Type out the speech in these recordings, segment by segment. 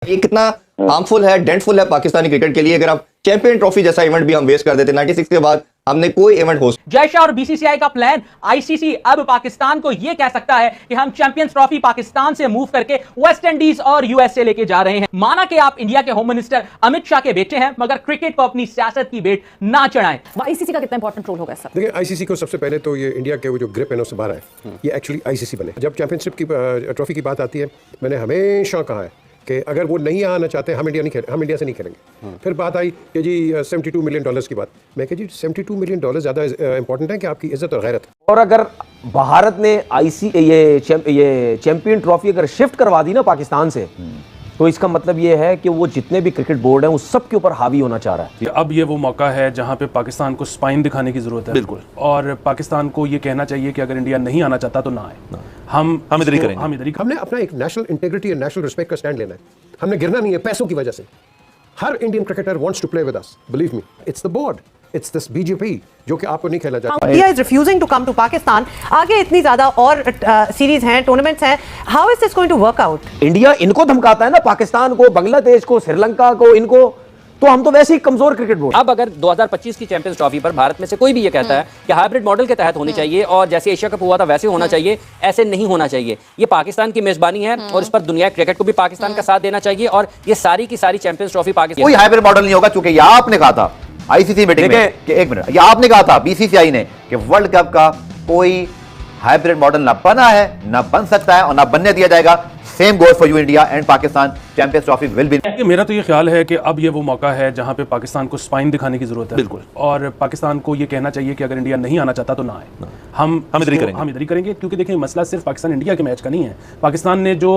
ये कितना हार्मफुल है, डेंटफुल है पाकिस्तानी क्रिकेट के लिए। अगर आप चैंपियन ट्रॉफी जैसा इवेंट भी हम वेस्ट कर देते 96 के बाद, हमने कोई इवेंट होस्ट। जय शाह और बीसीसीआई का प्लान, आईसीसी अब पाकिस्तान को यह कह सकता है कि हम चैंपियंस ट्रॉफी पाकिस्तान से मूव करके वेस्ट इंडीज और यूएसए लेके जा रहे हैं। माना कि आप इंडिया के होम मिनिस्टर अमित शाह के बेटे हैं, मगर क्रिकेट को अपनी सियासत की बेट ना चढ़ाएं। आईसीसी का कितना इंपॉर्टेंट रोल होगा सर? देखिए, आईसीसी को सबसे पहले तो ये इंडिया के वो जो ग्रिप है ना उससे बाहर है, ये एक्चुअली आईसीसी बने। जब चैंपियनशिप की ट्रॉफी की बात आती है, मैंने हमेशा कहा है कि अगर वो नहीं आना चाहते हम इंडिया से नहीं खेलेंगे। फिर बात आई कि जी $72 मिलियन की बात। मैं कह जी $72 मिलियन ज़्यादा इंपॉर्टेंट है कि आपकी इज्जत और गैरत। और अगर भारत ने ये चैंपियन ट्रॉफी अगर शिफ्ट करवा दी ना पाकिस्तान से, तो इसका मतलब ये है कि वो जितने भी क्रिकेट बोर्ड हैं उस सब के ऊपर हावी होना चाह रहा है। अब ये वो मौका है जहां पे पाकिस्तान को स्पाइन दिखाने की जरूरत है। बिल्कुल। और पाकिस्तान को ये कहना चाहिए कि अगर इंडिया नहीं आना चाहता तो ना आए, हम इधर ही करेंगे। हमने अपना एक नेशनल इंटीग्रिटी और नेशनल रिस्पेक्ट का स्टैंड लेना है। हमने गिरना नहीं है पैसों की वजह से। हर Indian cricketer wants to play with us, believe me. It's the board, it's this BJP जो कि आपको नहीं खेलना चाहता। India is refusing to come to Pakistan. आगे इतनी ज्यादा और सीरीज हैं, टूर्नामेंट्स हैं, how is this going to work out? India इनको धमकाता है ना, पाकिस्तान को, बांग्लादेश को, श्रीलंका को, इनको, तो हम तो वैसे ही कमजोर क्रिकेट बोर्ड। अब अगर 2025 की चैंपियंस ट्रॉफी पर भारत में से कोई भी ये कहता है कि हाइब्रिड मॉडल के तहत होनी चाहिए और जैसे एशिया कप हुआ था वैसे होना चाहिए, ऐसे नहीं होना चाहिए। ये पाकिस्तान की मेजबानी है और इस पर दुनिया क्रिकेट को भी पाकिस्तान का साथ देना चाहिए और ये सारी की सारी चैंपियंस ट्रॉफी पाकिस्तान। कोई हाइब्रिड मॉडल नहीं होगा, चूंकि ये आपने कहा था आईसीसी मीटिंग में कि एक मिनट, ये आपने कहा था बीसीसीआई ने कि वर्ल्ड कप का कोई हाइब्रिड मॉडल ना बना है, ना बन सकता है और ना बनने दिया जाएगा। Same goes for you India and Pakistan, champions trophy will be. मेरा तो ये ख्याल है कि अब ये वो मौका है जहां पे पाकिस्तान को स्पाइन दिखाने की जरूरत है। बिल्कुल। और पाकिस्तान को ये कहना चाहिए कि अगर इंडिया नहीं आना चाहता तो ना आए, हम इधर ही करेंगे। क्योंकि देखिए, मसला सिर्फ पाकिस्तान इंडिया के मैच का नहीं है। पाकिस्तान ने जो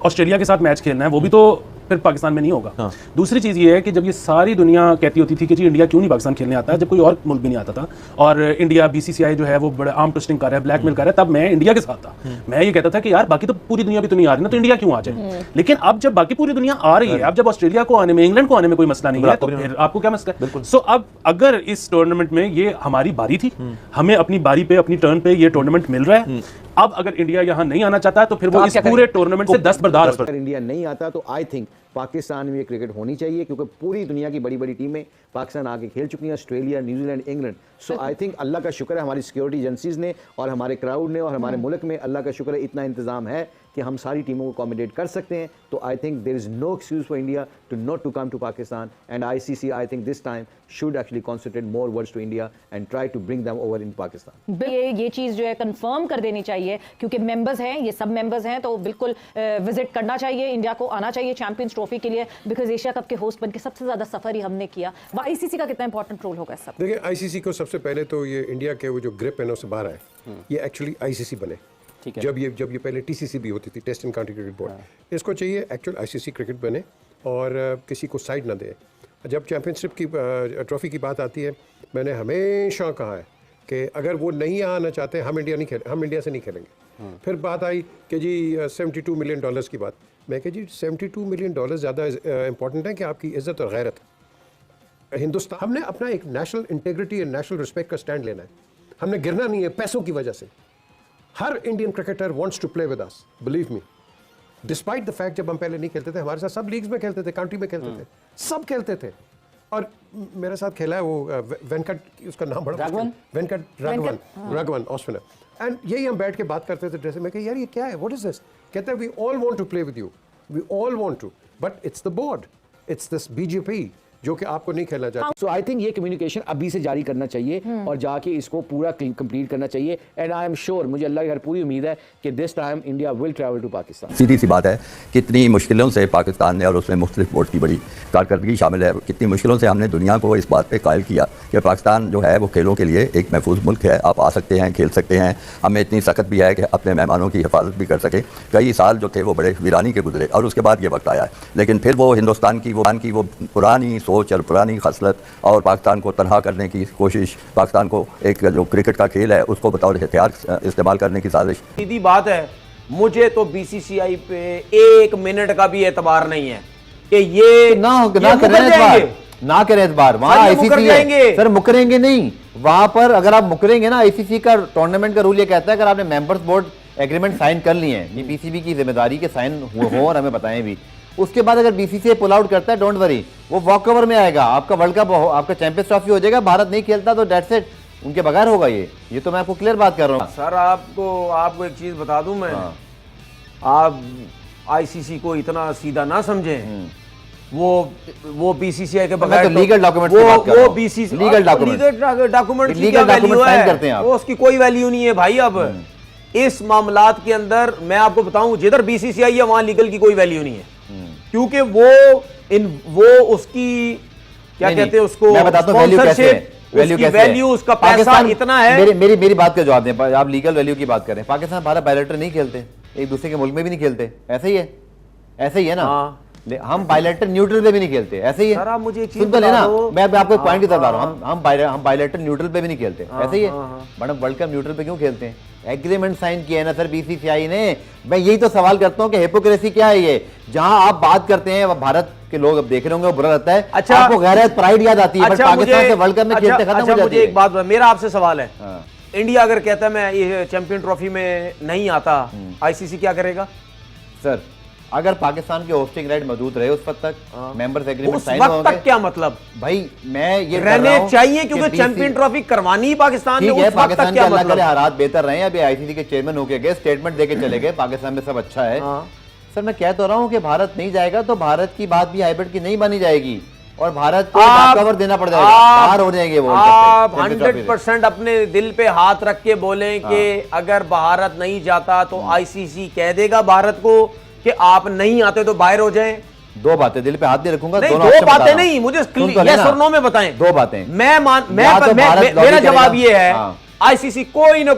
ऑस्ट्रेलिया के साथ मैच खेलना है वो भी तो फिर पाकिस्तान में नहीं होगा। दूसरी चीज ये है कि जब ये सारी दुनिया कहती होती थी कि जी इंडिया क्यों नहीं पाकिस्तान खेलने आता है, जब कोई और मुल्क भी नहीं आता था और इंडिया बीसीसीआई जो है वो बड़ा आर्म ट्विस्टिंग कर रहा है, ब्लैकमेल कर रहा है, तब मैं इंडिया के साथ था। मैं ये कहता था कि यार बाकी तो पूरी दुनिया भी तो नहीं आ रही ना, तो इंडिया क्यों आ जाए। लेकिन अब जब बाकी पूरी दुनिया आ रही है, अब जब ऑस्ट्रेलिया को आने में, इंग्लैंड को आने में कोई मसला नहीं है, तो फिर आपको क्या मसला है? सो अब अगर इस टूर्नामेंट में ये हमारी बारी थी, हमें अपनी बारी पे, अपनी टर्न पे ये टूर्नामेंट मिल रहा है। अब अगर इंडिया यहां नहीं आना चाहता है तो फिर वो इस पूरे टूर्नामेंट से दस्तबरदार। अगर इंडिया नहीं आता तो आई थिंक पाकिस्तान में ये क्रिकेट होनी चाहिए, क्योंकि पूरी दुनिया की बड़ी बड़ी टीमें पाकिस्तान आके खेल चुकी हैं, Australia, New Zealand, England. So I think अल्लाह का शुक्र है हमारी सिक्योरिटी एजेंसीज ने और हमारे क्राउड ने और हमारे मुल्क में, अल्लाह का शुक्र है इतना इंतजाम है कि हम सारी टीमों को अकोमोडेट कर सकते हैं। तो I think there is no excuse for India to not to come to Pakistan and ICC I think this time should actually concentrate more words to India and try to bring them over in Pakistan. ये चीज जो है confirm कर देनी चाहिए, क्योंकि members हैं, ये सब मेंबर्स हैं, तो बिल्कुल विजिट करना चाहिए, इंडिया को आना चाहिए चैंपियंस ट्रॉफी के लिए, बिकॉज एशिया कप के होस्ट बनके सबसे ज्यादा सफर ही हमने किया। आईसीसी का कितना इंपॉर्टेंट रोल होगा सब? देखिए, आईसीसी को सबसे पहले तो ये इंडिया के वो जो ग्रिप है ना उससे बाहर है, ये एक्चुअली आईसीसी बने। जब ये पहले टीसीसी भी होती थी, test and county cricket board, इसको चाहिए एक्चुअल आईसीसी क्रिकेट बने और किसी को साइड ना दे। जब चैंपियनशिप की ट्रॉफी की बात आती है, मैंने हमेशा कहा है कि अगर वो नहीं आना चाहते हम इंडिया से नहीं खेलेंगे। फिर बात आई कि जी $72 मिलियन की बात। मैं कह जी $72 मिलियन ज़्यादा इंपॉर्टेंट है कि आपकी इज्जत और गैरत। हिंदुस्तान, हमने अपना एक नेशनल इंटीग्रिटी और नेशनल रिस्पेक्ट का स्टैंड लेना है। हमने गिरना नहीं है पैसों की वजह से। हर Indian cricketer wants to play with us, believe me. Despite the fact जब हम पहले नहीं खेलते थे, हमारे साथ सब लीग्स में खेलते थे, काउंटी में खेलते थे, सब खेलते थे। और मेरे साथ खेला है वो वेंकट, उसका नाम बड़ा वेंकट राघवन ऑस्ट्रेलिया। एंड यही हम बैठ के बात करते थे ड्रेसिंग में कि यार ये क्या है, व्हाट इज दिस। कहते हैं we all want to play with you, we all want to, but it's the board, it's this BJP जो कि आपको नहीं खेलना चाहता। सो आई थिंक ये कम्युनिकेशन अभी से जारी करना चाहिए और जाके इसको पूरा कंप्लीट करना चाहिए। एंड आई एम श्योर, मुझे अल्लाह की हर पूरी उम्मीद है कि this time India will travel to Pakistan. सीधी सी बात है, कितनी मुश्किलों से पाकिस्तान ने, और उसमें मुख्तलिफ बोर्ड की बड़ी कारकर्दगी शामिल है, कितनी मुश्किलों से हमने दुनिया को इस बात पे कायल किया कि पाकिस्तान जो है वो खेलों के लिए एक महफूज मुल्क है, आप आ सकते हैं, खेल सकते हैं। हमें इतनी सख्त भी है कि अपने मेहमानों की हिफाजत भी कर सके। कई साल जो थे वो बड़े वीरानी के गुजरे और उसके बाद ये वक्त आया है। लेकिन फिर वो हिंदुस्तान की वो पुरानी सोच और पुरानी खसलत और पाकिस्तान को तनहा करने की कोशिश, पाकिस्तान को एक जो क्रिकेट का खेल है उसको बतौर हथियार इस्तेमाल करने की साजिश। सीधी बात है, मुझे तो बीसीसीआई पे 1 मिनट का भी एतबार नहीं है कि ये ना करें एतबार। वहाँ आईसीसी है सर, मुकरेंगे नहीं। वहां पर अगर आप मुकरेंगे ना, आईसीसी का टूर्नामेंट का रूल ये कहता है अगर आपने मेंबर्स बोर्ड एग्रीमेंट साइन कर लिए हैं, ये पीसीबी की जिम्मेदारी के साइन हो और हमें बताएं भी, उसके बाद अगर बीसीसीआई पुल आउट करता है, डोंट वरी, वो वॉक ओवर में आएगा, आपका वर्ल्ड कप, आपका चैंपियंस ट्रॉफी हो जाएगा, भारत नहीं खेलता तो डेट्स इट, उनके बगैर होगा ये तो मैं आपको क्लियर बात कर रहा हूँ। सर आपको एक चीज बता दूं मैं, आप आईसीसी को इतना सीधा ना समझें, वो बीसीसीआई के बगैर तो लीगल डॉक्यूमेंट की बात कर रहा हूं। बीसीसी लीगल डॉक्यूमेंट की क्या वैल्यू साइन करते हैं आप, वो उसकी कोई वैल्यू नहीं है भाई। अब इस मामलात के अंदर मैं आपको बताऊं, जिधर बीसीसीआई है वहां लीगल की कोई वैल्यू नहीं है, क्योंकि वो उसकी क्या कहते हैं उसको, मैं बताता हूं वैल्यू कैसे है, वैल्यू उसका पैसा इतना है। मेरी बात का जवाब दें, आप लीगल वैल्यू की बात करें, पाकिस्तान भारत बायलैटरल नहीं खेलते, एक दूसरे के मुल्क में भी नहीं खेलते, ऐसे ही है ना। हम बायलैटरल न्यूट्रल पे भी नहीं खेलते, ऐसे ही है सर। आप मुझे एक चीज सिंपल है ना, मैं आपको एक पॉइंट बता रहा हूँ, हम बायलैटरल न्यूट्रल पे भी नहीं खेलते, ऐसे ही है। मैडम वर्ल्ड कप न्यूट्रल पे क्यों खेलते हैं? एग्रीमेंट साइन किया है ना सर बीसीसीआई ने। मैं यही तो सवाल करता हूँ कि हिपोक्रेसी क्या है ये, जहां आप बात करते हैं भारत के लोग अब देख रहे होंगे, बुरा लगता है। अच्छा, आपको गैरत प्राइड याद आती है, पाकिस्तान से वर्ल्ड कप में खेलते खत्म हो जाती है। मुझे एक बात, मेरा आपसे सवाल है, इंडिया अगर कहता है मैं ये चैंपियन ट्रॉफी में नहीं आता, आईसीसी क्या करेगा? सर अगर पाकिस्तान के होस्टिंग राइट मौजूद रहे उस वक्त तक, मेंबर्स एग्रीमेंट साइन होंगे, उस वक्त तक क्या मतलब भाई? मैं ये रहने चाहिए क्योंकि चैंपियन ट्रॉफी करवानी ही पाकिस्तान ने, उस वक्त तक क्या अल्लाह मतलब? करे हालात बेहतर रहे, अभी आईसीसी के चेयरमैन होके गए, स्टेटमेंट देके चले गए, पाकिस्तान में सब अच्छा है। सर मैं कह तो रहा हूँ कि भारत नहीं जाएगा तो भारत की बात भी हाइब्रिड की नहीं मानी जाएगी और भारत को कवर देना पड़ जाएगा, बाहर हो जाएंगे वो। आप 100% अपने दिल पे हाथ रख के बोलें कि अगर भारत नहीं जाता तो आईसीसी कह देगा भारत को कि आप नहीं आते तो बाहर हो जाएं। दो बातें दिल पे हाथ नहीं रखूंगा, नहीं, दो बातें नहीं, मुझे यस और नो में बताएं। दो बातें मेरा जवाब ये है, आईसीसी कोई ना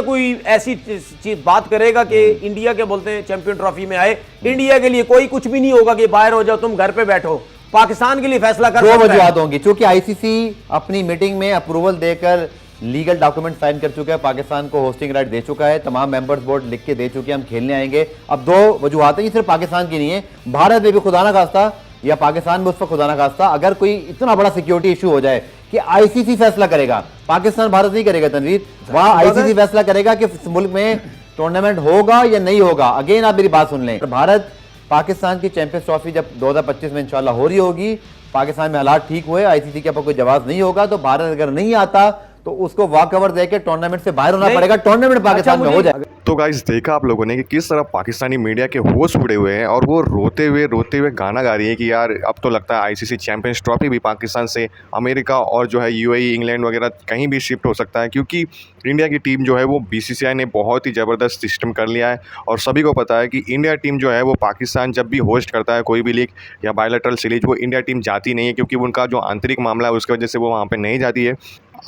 कोई ऐसी चीज बात करेगा कि इंडिया के बोलते हैं चैंपियन ट्रॉफी में आए, इंडिया के लिए कोई कुछ भी नहीं होगा कि बाहर हो जाओ, तुम घर पे बैठो, पाकिस्तान के लिए फैसला कर सकता है। दो वजूहत होंगी, क्योंकि आईसीसी अपनी मीटिंग में अप्रूवल देकर लीगल डॉक्यूमेंट साइन कर चुका है, पाकिस्तान को होस्टिंग राइट दे चुका है, तमाम मेंबर्स बोर्ड लिख के दे चुके हैं, हम खेलने आएंगे। अब दो वजूहत है, ये सिर्फ पाकिस्तान की नहीं है, भारत में भी खुदा ना खास्ता या पाकिस्तान में उस पर खुदा ना खास्ता अगर कोई इतना बड़ा सिक्योरिटी इशू हो जाए कि आईसीसी फैसला करेगा, पाकिस्तान भारत नहीं करेगा तनवीर, वहां आईसीसी फैसला करेगा कि मुल्क में टूर्नामेंट होगा या नहीं होगा। अगेन आप मेरी बात सुन लें, भारत पाकिस्तान की चैंपियंस ट्रॉफी जब 2025 में इंशाल्लाह हो रही होगी, पाकिस्तान में हालात ठीक हुए, आईसीसी के ऊपर कोई जवाब नहीं होगा, तो भारत अगर नहीं आता तो उसको वॉक ओवर देके टूर्नामेंट से बाहर होना पड़ेगा, टूर्नामेंट पाकिस्तान में हो जाएगा। तो गाइस देखा आप लोगों ने कि किस तरह पाकिस्तानी मीडिया के होश उड़े हुए हैं और वो रोते हुए गाना गा रही है कि यार अब तो लगता है आईसीसी चैंपियंस ट्रॉफी भी पाकिस्तान से अमेरिका और जो है यूएई, इंग्लैंड वगैरह कहीं भी शिफ्ट हो सकता है, क्योंकि इंडिया की टीम जो है वो बीसीसीआई ने बहुत ही ज़बरदस्त सिस्टम कर लिया है और सभी को पता है कि इंडिया टीम जो है वो पाकिस्तान जब भी होस्ट करता है कोई भी लीग या बायलैटरल सीरीज, वो इंडिया टीम जाती नहीं है, क्योंकि उनका जो आंतरिक मामला है उसकी वजह से वो वहाँ पर नहीं जाती है।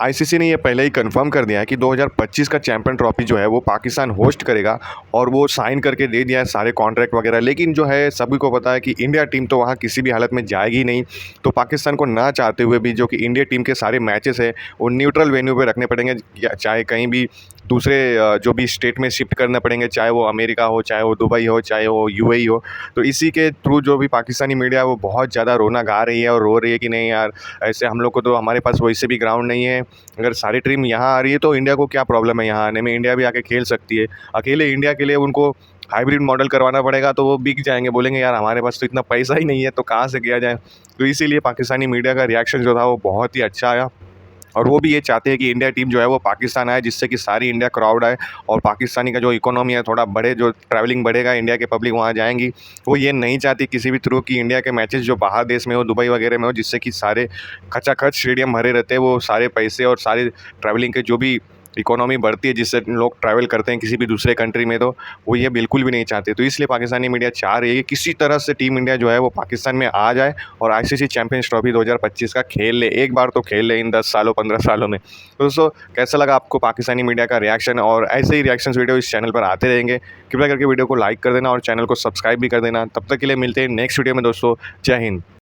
आईसीसी ने ये पहले ही कंफर्म कर दिया है कि 2025 का चैंपियन ट्रॉफी जो है वो पाकिस्तान होस्ट करेगा और वो साइन करके दे दिया है सारे कॉन्ट्रैक्ट वगैरह। लेकिन जो है सभी को पता है कि इंडिया टीम तो वहाँ किसी भी हालत में जाएगी नहीं, तो पाकिस्तान को ना चाहते हुए भी जो कि इंडिया टीम के सारे मैचेस है वो न्यूट्रल वेन्यू पे रखने पड़ेंगे, चाहे कहीं भी दूसरे जो भी स्टेट में शिफ्ट करने पड़ेंगे, चाहे वो अमेरिका हो, चाहे वो दुबई हो, चाहे वो यूएई हो। तो इसी के थ्रू जो भी पाकिस्तानी मीडिया वो बहुत ज़्यादा रोना गा रही है और रो रही है कि नहीं यार ऐसे हम लोग को तो, हमारे पास वैसे भी ग्राउंड नहीं है, अगर सारी टीम यहाँ आ रही है तो इंडिया को क्या प्रॉब्लम है यहाँ आने में, इंडिया भी आके खेल सकती है। अकेले इंडिया के लिए उनको हाइब्रिड मॉडल करवाना पड़ेगा तो वो बिक जाएंगे, बोलेंगे यार हमारे पास तो इतना पैसा ही नहीं है तो कहाँ से किया जाए। तो इसीलिए पाकिस्तानी मीडिया का रिएक्शन जो था वो बहुत ही अच्छा आया और वो भी ये चाहते हैं कि इंडिया टीम जो है वो पाकिस्तान आए, जिससे कि सारी इंडिया क्राउड आए और पाकिस्तानी का जो इकोनॉमी है थोड़ा बढ़े, जो ट्रैवलिंग बढ़ेगा, इंडिया के पब्लिक वहाँ जाएंगी। वो ये नहीं चाहती किसी भी थ्रू कि इंडिया के मैचेस जो बाहर देश में हो, दुबई वगैरह में हो, जिससे कि सारे खचाखच स्टेडियम भरे रहते हैं, वो सारे पैसे और सारे ट्रैवलिंग के जो भी इकोनॉमी बढ़ती है जिससे लोग ट्रैवल करते हैं किसी भी दूसरे कंट्री में, तो वो ये बिल्कुल भी नहीं चाहते। तो इसलिए पाकिस्तानी मीडिया चाह रही है कि किसी तरह से टीम इंडिया जो है वो पाकिस्तान में आ जाए और आईसीसी चैंपियंस ट्रॉफी 2025 का खेल ले, एक बार तो खेल ले इन 10 सालों 15 सालों में। तो दोस्तों कैसा लगा आपको पाकिस्तानी मीडिया का रिएक्शन, और ऐसे ही रिएक्शंस वीडियो इस चैनल पर आते रहेंगे। कृपया करके वीडियो को लाइक कर देना और चैनल को सब्सक्राइब भी कर देना। तब तक के लिए मिलते हैं नेक्स्ट वीडियो में दोस्तों। जय हिंद।